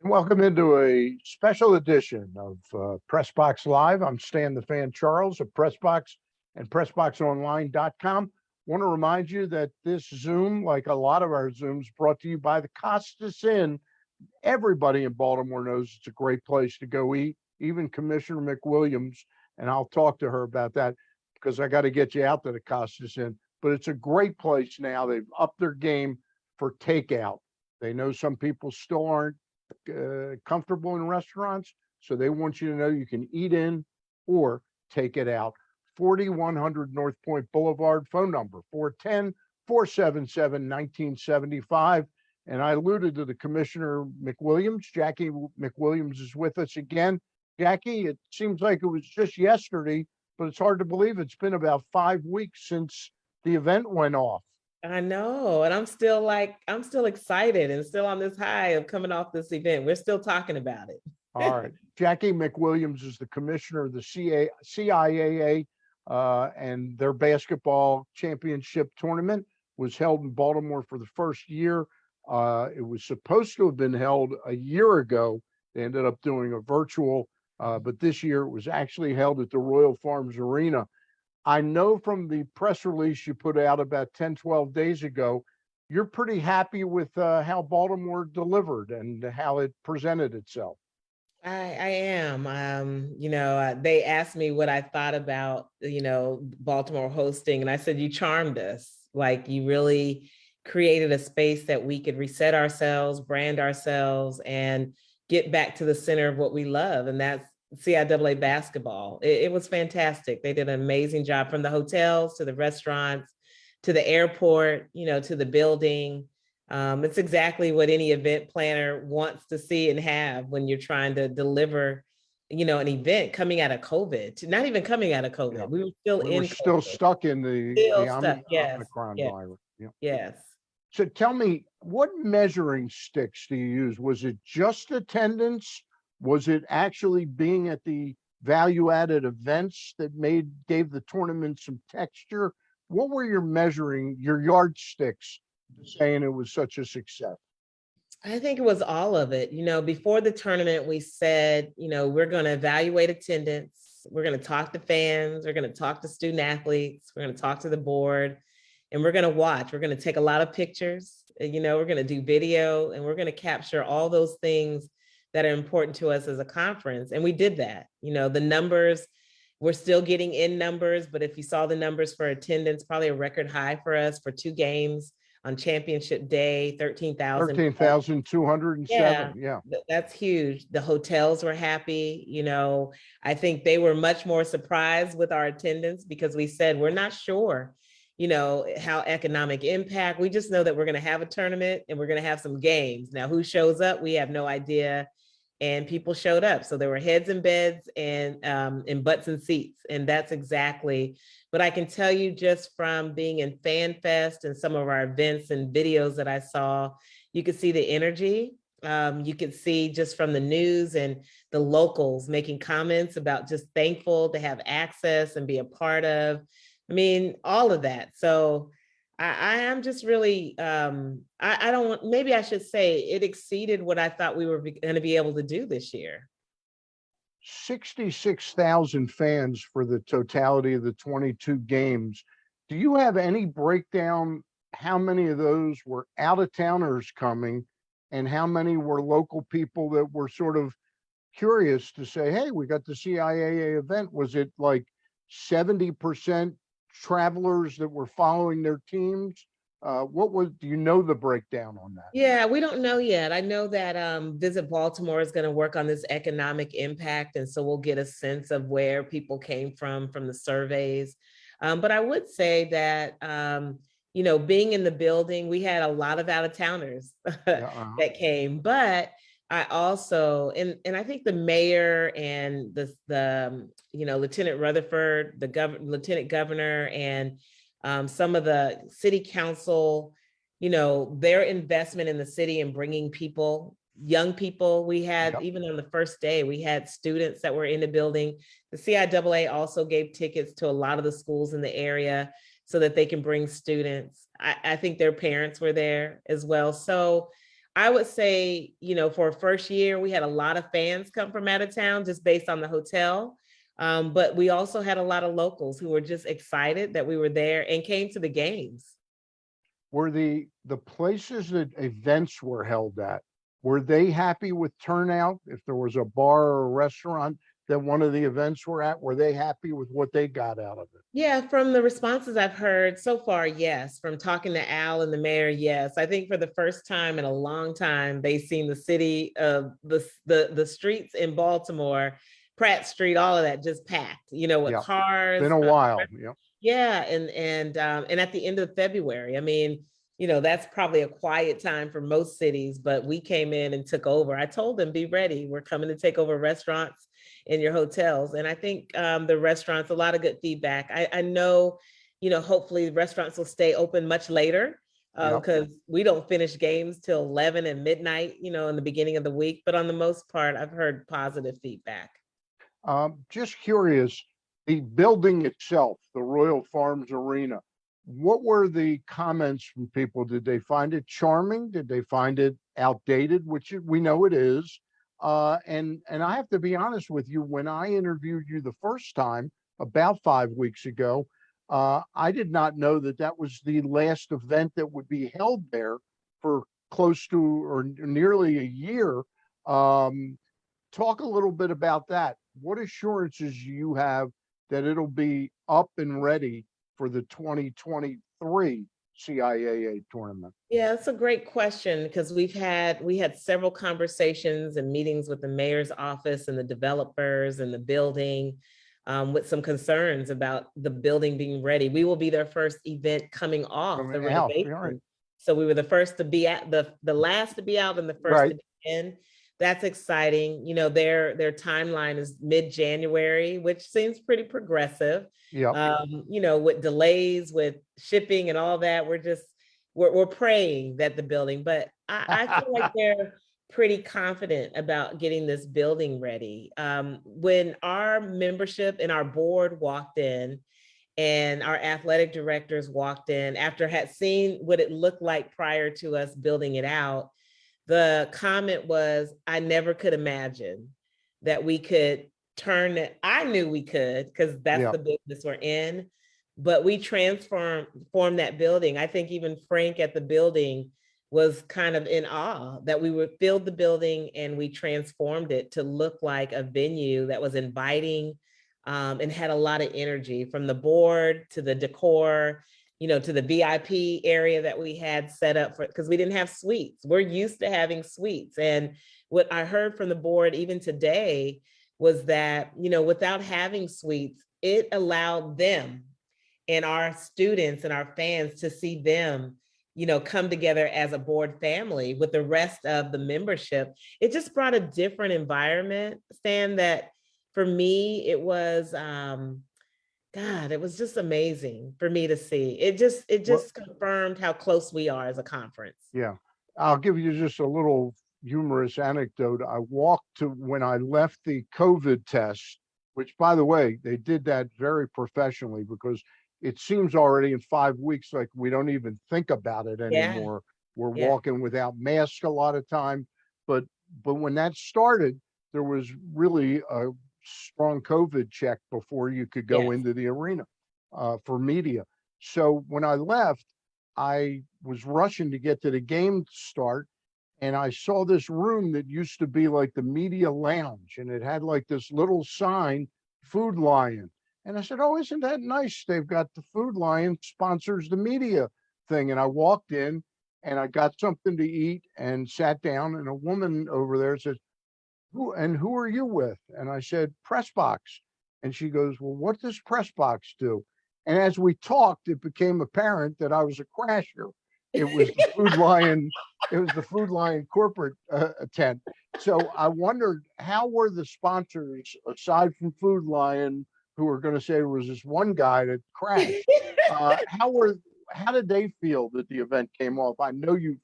Welcome into a special edition of PressBox Live. I'm Stan the Fan Charles of PressBox and PressBoxOnline.com. Want to remind you that this Zoom, like a lot of our Zooms, brought to you by the Costas Inn. Everybody in Baltimore knows it's a great place to go eat, even Commissioner McWilliams, and I'll talk to her about that because I got to get you out to the Costas Inn. But it's a great place now. They've upped their game for takeout. They know some people still aren't comfortable in restaurants, so they want you to know you can eat in or take it out. 4100 North Point Boulevard, phone number 410-477-1975. And I alluded to the Commissioner McWilliams. Jacqie McWilliams is with us again. Jacqie, it seems like it was just yesterday, but it's hard to believe it's been about 5 weeks since the event went off. I know, and I'm still excited and still on this high of coming off this event. We're still talking about it. All right. Jacqie McWilliams is the commissioner of the CIAA, and their basketball championship tournament was held in Baltimore for the first year. It was supposed to have been held a year ago. They ended up doing a virtual, but this year it was actually held at the Royal Farms Arena. I know from the press release you put out about 10, 12 days ago, you're pretty happy with how Baltimore delivered and how it presented itself. I am. They asked me what I thought about, Baltimore hosting, and I said, you charmed us. Like, you really created a space that we could reset ourselves, brand ourselves, and get back to the center of what we love, and that's CIAA basketball. It was fantastic. They did an amazing job, from the hotels to the restaurants, to the airport, to the building. It's exactly what any event planner wants to see and have when you're trying to deliver, an event coming out of COVID, not even coming out of COVID. Yeah. We were still stuck in the Omicron virus. Yeah. Yes. So tell me, what measuring sticks do you use? Was it just attendance? Was it actually being at the value-added events that gave the tournament some texture? What were your yardsticks saying it was such a success? I think it was all of it. Before the tournament, we said, we're going to evaluate attendance. We're going to talk to fans. We're going to talk to student athletes. We're going to talk to the board, and we're going to watch. We're going to take a lot of pictures. We're going to do video, and we're going to capture all those things that are important to us as a conference. And we did that. The numbers, we're still getting in numbers, but if you saw the numbers for attendance, probably a record high for us for 2 games on championship day, 13,000. 13,207, yeah. That's huge. The hotels were happy. I think they were much more surprised with our attendance because we said, we're not sure, how economic impact. We just know that we're going to have a tournament and we're going to have some games. Now, who shows up? We have no idea. And people showed up. So there were heads in beds and butts in seats. And that's exactly, but I can tell you just from being in Fan Fest and some of our events and videos that I saw, you could see the energy. You could see just from the news and the locals making comments about just thankful to have access and be a part of. I mean, all of that. So I am just really, I don't want, maybe I should say it exceeded what I thought we were going to be able to do this year. 66,000 fans for the totality of the 22 games. Do you have any breakdown how many of those were out-of-towners coming and how many were local people that were sort of curious to say, hey, we got the CIAA event? Was it like 70% travelers that were following their teams? Do you know the breakdown on that? Yeah, we don't know yet. I know that Visit Baltimore is going to work on this economic impact. And so we'll get a sense of where people came from the surveys. But I would say that, being in the building, we had a lot of out-of-towners that came, but I also, and I think the mayor and the Lieutenant Rutherford, Lieutenant Governor, and some of the city council, their investment in the city and bringing people, young people. We had, even on the first day, we had students that were in the building. The CIAA also gave tickets to a lot of the schools in the area so that they can bring students. I think their parents were there as well. So I would say, for a first year, we had a lot of fans come from out of town just based on the hotel. But we also had a lot of locals who were just excited that we were there and came to the games. Were the places that events were held at, were they happy with turnout? If there was a bar or a restaurant that one of the events were at, were they happy with what they got out of it? Yeah, from the responses I've heard so far, yes. From talking to Al and the mayor, yes. I think for the first time in a long time, they've seen the city of the streets in Baltimore, Pratt Street, all of that just packed, with Yeah, cars. been a while. Yeah. Yeah, and at the end of February, I mean, that's probably a quiet time for most cities, but we came in and took over. I told them, be ready. We're coming to take over restaurants in your hotels. And I think the restaurants, a lot of good feedback. I know, hopefully restaurants will stay open much later Yep. because we don't finish games till 11 and midnight, in the beginning of the week. But on the most part, I've heard positive feedback. Just curious, the building itself, the Royal Farms Arena, what were the comments from people? Did they find it charming? Did they find it outdated, which we know it is? And I have to be honest with you, when I interviewed you the first time, about 5 weeks ago, I did not know that that was the last event that would be held there for close to or nearly a year. Talk a little bit about that. What assurances you have that it'll be up and ready for the 2023 CIAA tournament? Yeah, that's a great question because we had several conversations and meetings with the mayor's office and the developers and the building with some concerns about the building being ready. We will be their first event coming off the Coming out, renovation. right. So we were the first to be at the last to be out and the first Right. to be in. That's exciting. Their timeline is mid-January, which seems pretty progressive. Yeah. With delays with shipping and all that, we're praying that the building, but I feel like they're pretty confident about getting this building ready. When our membership and our board walked in and our athletic directors walked in after had seen what it looked like prior to us building it out, the comment was, I never could imagine that we could turn it. I knew we could because that's Yeah. the business we're in, but we formed that building. I think even Frank at the building was kind of in awe that we would fill the building and we transformed it to look like a venue that was inviting and had a lot of energy, from the board to the decor, to the VIP area that we had set up for, because we didn't have suites. We're used to having suites. And what I heard from the board even today was that, without having suites, it allowed them and our students and our fans to see them, come together as a board family with the rest of the membership. It just brought a different environment, Stan, that for me, it was, God, it was just amazing for me to see. It just confirmed how close we are as a conference. Yeah. I'll give you just a little humorous anecdote. I walked to when I left the COVID test, which, by the way, they did that very professionally because it seems already in 5 weeks like we don't even think about it anymore. We're walking without masks a lot of time. But when that started, there was really a strong COVID check before you could go into the arena for media. So when I left, I was rushing to get to the game start, and I saw this room that used to be like the media lounge, and it had like this little sign, Food Lion. And I said, oh, isn't that nice? They've got the Food Lion sponsors the media thing. And I walked in and I got something to eat and sat down, and a woman over there says, who are you with? And I said, Press Box. And she goes, well, what does Press Box do? And as we talked, it became apparent that I was a crasher. It was the Food Lion. It was the Food Lion corporate tent. So I wondered, how were the sponsors, aside from Food Lion, who were going to say there was this one guy that crashed, how did they feel that the event came off? I know you've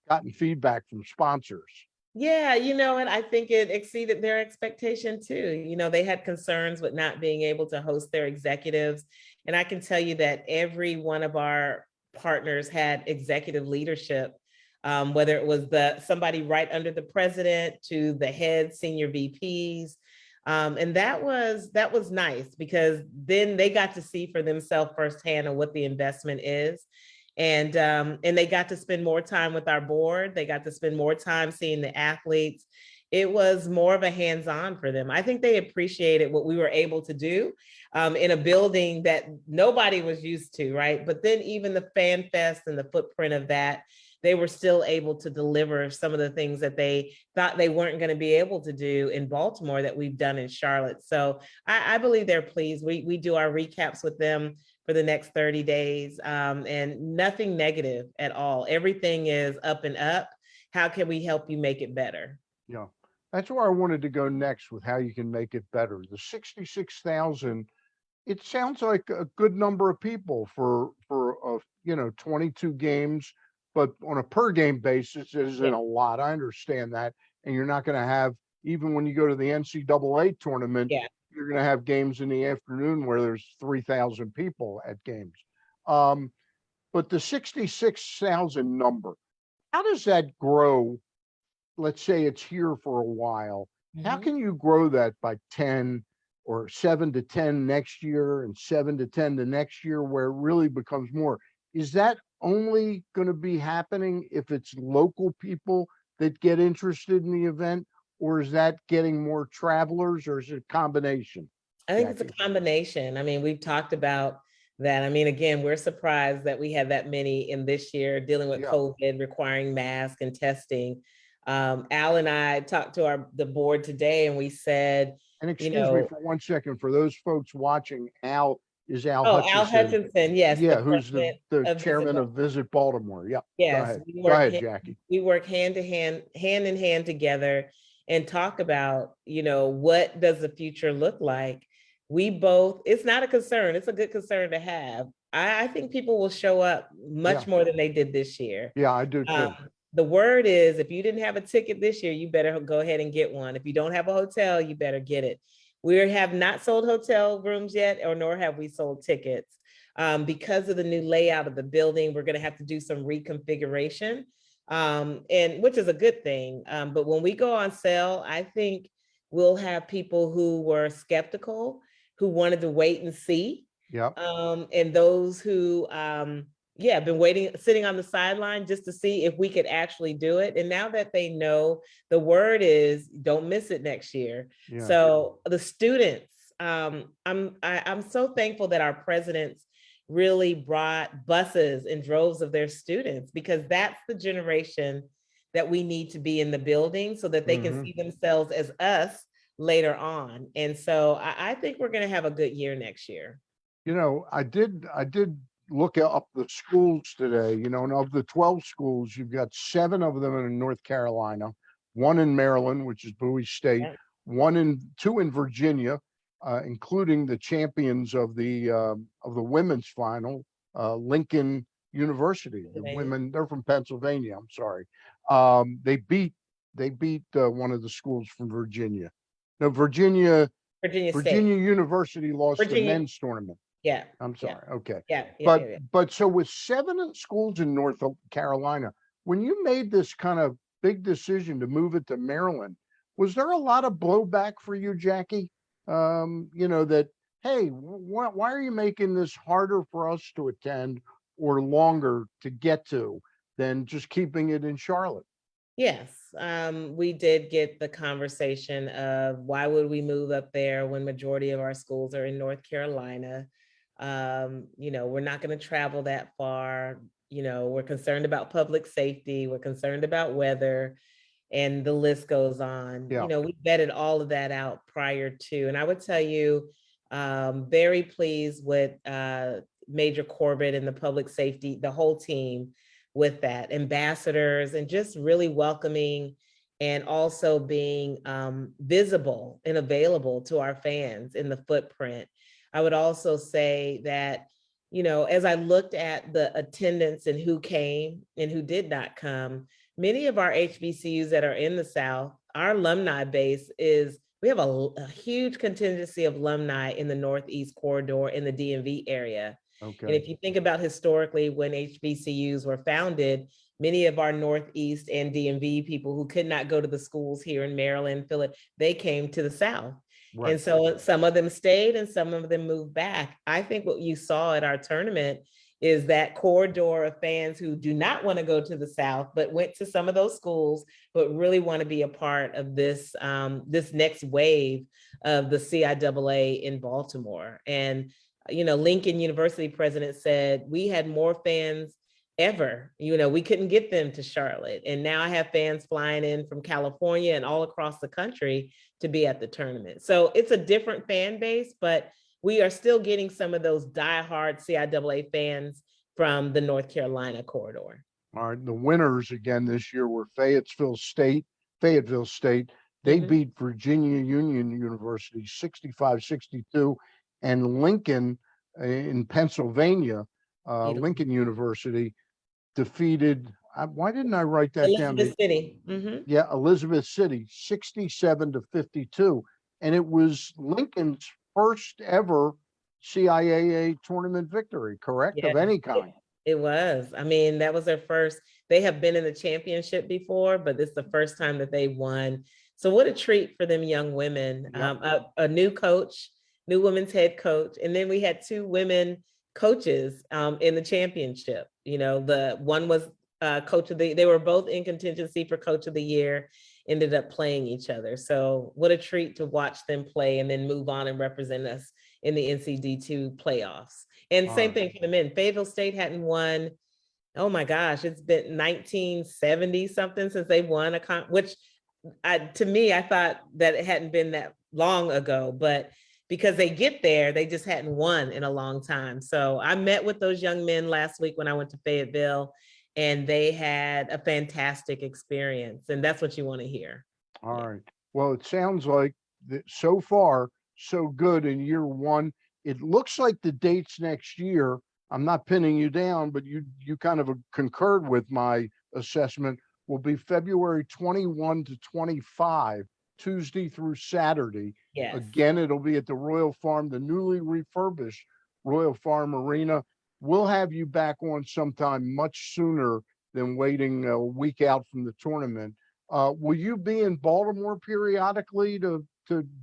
gotten feedback from sponsors. Yeah, and I think it exceeded their expectation too. They had concerns with not being able to host their executives. And I can tell you that every one of our partners had executive leadership whether it was somebody right under the president to the head senior VPs. And that was nice, because then they got to see for themselves firsthand on what the investment is. And they got to spend more time with our board. They got to spend more time seeing the athletes. It was more of a hands-on for them. I think they appreciated what we were able to do in a building that nobody was used to, right? But then even the Fan Fest and the footprint of that, they were still able to deliver some of the things that they thought they weren't going to be able to do in Baltimore that we've done in Charlotte. So I believe they're pleased. We do our recaps with them for the next 30 days, and nothing negative at all. Everything is up and up. How can we help you make it better? Yeah, that's where I wanted to go next with how you can make it better. The 66,000, it sounds like a good number of people for 22 games, but on a per game basis, it isn't a lot. I understand that. And you're not going to have, even when you go to the NCAA tournament, you're going to have games in the afternoon where there's 3,000 people at games. But the 66,000 number, how does that grow? Let's say it's here for a while. How can you grow that by 10 or 7 to 10 next year and 7 to 10 the next year, where it really becomes more? Is that only going to be happening if it's local people that get interested in the event, or is that getting more travelers, or is it a combination? I think it's a combination. I mean, we've talked about that. I mean, again, we're surprised that we had that many in this year dealing with COVID, requiring masks and testing. Al and I talked to the board today, and we said, and excuse me for 1 second, for those folks watching, Al is Al Hutchinson. Al Hutchinson, yes. Yeah, who's the chairman of Visit Baltimore. Yeah. Yes. Go ahead, Jacqie. We work hand in hand together and talk about, what does the future look like? It's not a concern. It's a good concern to have. I think people will show up much more than they did this year. Yeah, I do too. The word is, if you didn't have a ticket this year, you better go ahead and get one. If you don't have a hotel, you better get it. We have not sold hotel rooms yet, nor have we sold tickets. Because of the new layout of the building, we're going to have to do some reconfiguration, and which is a good thing. But when we go on sale, I think we'll have people who were skeptical, who wanted to wait and see. And those who been waiting, sitting on the sideline just to see if we could actually do it. And now that they know, the word is, don't miss it next year. So the students, I'm so thankful that our presidents really brought buses and droves of their students, because that's the generation that we need to be in the building so that they can see themselves as us later on. And so I think we're going to have a good year next year. I did look up the schools today, and of the 12 schools, you've got 7 of them in North Carolina, 1 in Maryland, which is Bowie State, 2 in Virginia, including the champions of the women's final, Lincoln University. The women, they're from Pennsylvania. I'm sorry. They beat one of the schools from Virginia. No, Virginia University lost the men's tournament. Yeah. I'm sorry. Okay. Yeah. But so with 7 schools in North Carolina, when you made this kind of big decision to move it to Maryland, was there a lot of blowback for you, Jacqie? That, hey, why are you making this harder for us to attend or longer to get to than just keeping it in Charlotte? Yes, we did get the conversation of, why would we move up there when majority of our schools are in North Carolina? We're not going to travel that far. We're concerned about public safety. We're concerned about weather, and the list goes on. We vetted all of that out prior to, and I would tell you, very pleased with Major Corbett and the public safety, the whole team, with that, ambassadors, and just really welcoming, and also being visible and available to our fans in the footprint. I would also say that, as I looked at the attendance and who came and who did not come, many of our HBCUs that are in the South, our alumni base we have a huge contingency of alumni in the Northeast corridor in the DMV area. Okay. And if you think about historically when HBCUs were founded, many of our Northeast and DMV people who could not go to the schools here in Maryland, Philip, they came to the South. Right. And so some of them stayed and some of them moved back. I think what you saw at our tournament is that corridor of fans who do not want to go to the South, but went to some of those schools, but really want to be a part of this, this next wave of the CIAA in Baltimore. And, you know, Lincoln University president said, we had more fans ever, you know, we couldn't get them to Charlotte. And now I have fans flying in from California and all across the country to be at the tournament. So it's a different fan base, but we are still getting some of those diehard CIAA fans from the North Carolina corridor. All right, the winners again this year were Fayetteville State. They beat Virginia Union University 65-62, and Lincoln in Pennsylvania, Lincoln University defeated, why didn't I write that down? Elizabeth City. Yeah, Elizabeth City, 67-52. And it was Lincoln's first ever CIAA tournament victory, correct? Yeah, of any kind. It was. I mean, that was their first. They have been in the championship before, but this is the first time that they won. So what a treat for them young women. Yep. A new coach, new women's head coach. And then we had two women coaches in the championship. You know, the one was coach of they were both in contingency for coach of the year, ended up playing each other. So what a treat to watch them play and then move on and represent us in the NCD2 playoffs. And same thing for the men. Fayetteville State hadn't won, oh my gosh, it's been 1970 something since they won a which to me, I thought that it hadn't been that long ago, but because they get there, they just hadn't won in a long time. So I met with those young men last week when I went to Fayetteville, and they had a fantastic experience. And that's what you want to hear. All right. Well, it sounds like that so far, so good in year one. It looks like the dates next year, I'm not pinning you down, but you kind of concurred with my assessment, will be February 21 to 25, Tuesday through Saturday. Yes. Again, it'll be at the Royal Farm, the newly refurbished Royal Farm Arena. We'll have you back on sometime much sooner than waiting a week out from the tournament. Will you be in Baltimore periodically to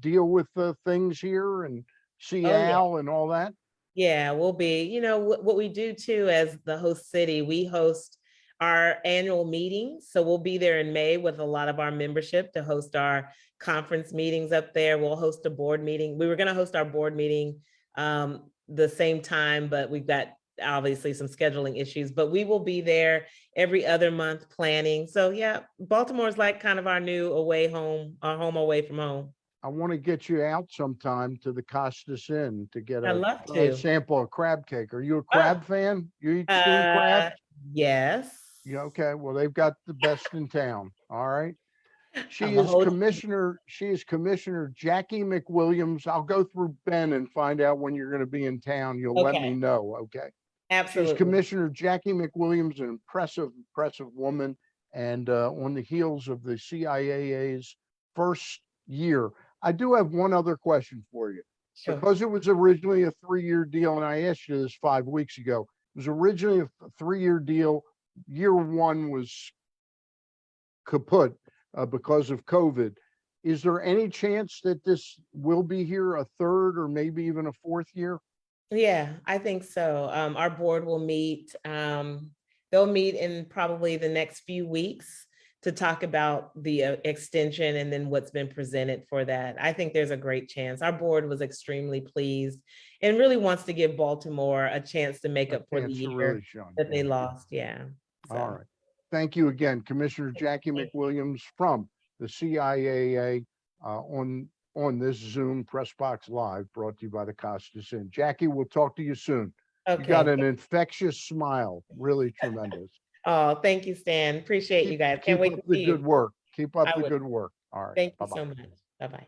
deal with things here and CIAA and all that? Yeah, we'll be. You know, what we do too as the host city, we host our annual meetings. So we'll be there in May with a lot of our membership to host our conference meetings up there. We'll host a board meeting. We were going to host our board meeting the same time, but we've got obviously some scheduling issues, but we will be there every other month planning. So yeah, Baltimore is like kind of our new away home, our home away from home. I want to get you out sometime to the Costas Inn to get a sample of crab cake. Are you a crab fan? You eat steamed crab? Yes. Yeah, okay. Well, they've got the best in town. All right. She is Commissioner Jacqie McWilliams. I'll go through Ben and find out when you're going to be in town. You'll let me know. Okay. Absolutely. She's Commissioner Jacqie McWilliams, an impressive woman. And on the heels of the CIAA's first year, I do have one other question for you. Sure. Because it was originally a 3-year deal, and I asked you this 5 weeks ago, it was originally a 3-year deal. Year one was kaput because of COVID. Is there any chance that this will be here a third or maybe even a 4th year? Yeah, I think so. Our board will meet. They'll meet in probably the next few weeks to talk about the extension and then what's been presented for that. I think there's a great chance. Our board was extremely pleased and really wants to give Baltimore a chance to make up for the year that they lost. Yeah. So. All right. Thank you again, Commissioner Jacqie McWilliams from the CIAA on this Zoom Press Box Live brought to you by the Costas Inn. Jacqie, we'll talk to you soon. Okay. You got an infectious smile. Really tremendous. Oh, thank you, Stan. Appreciate you guys. Can't wait to see you. Good work. Keep up the good work. All right. Thank you so much. Bye-bye.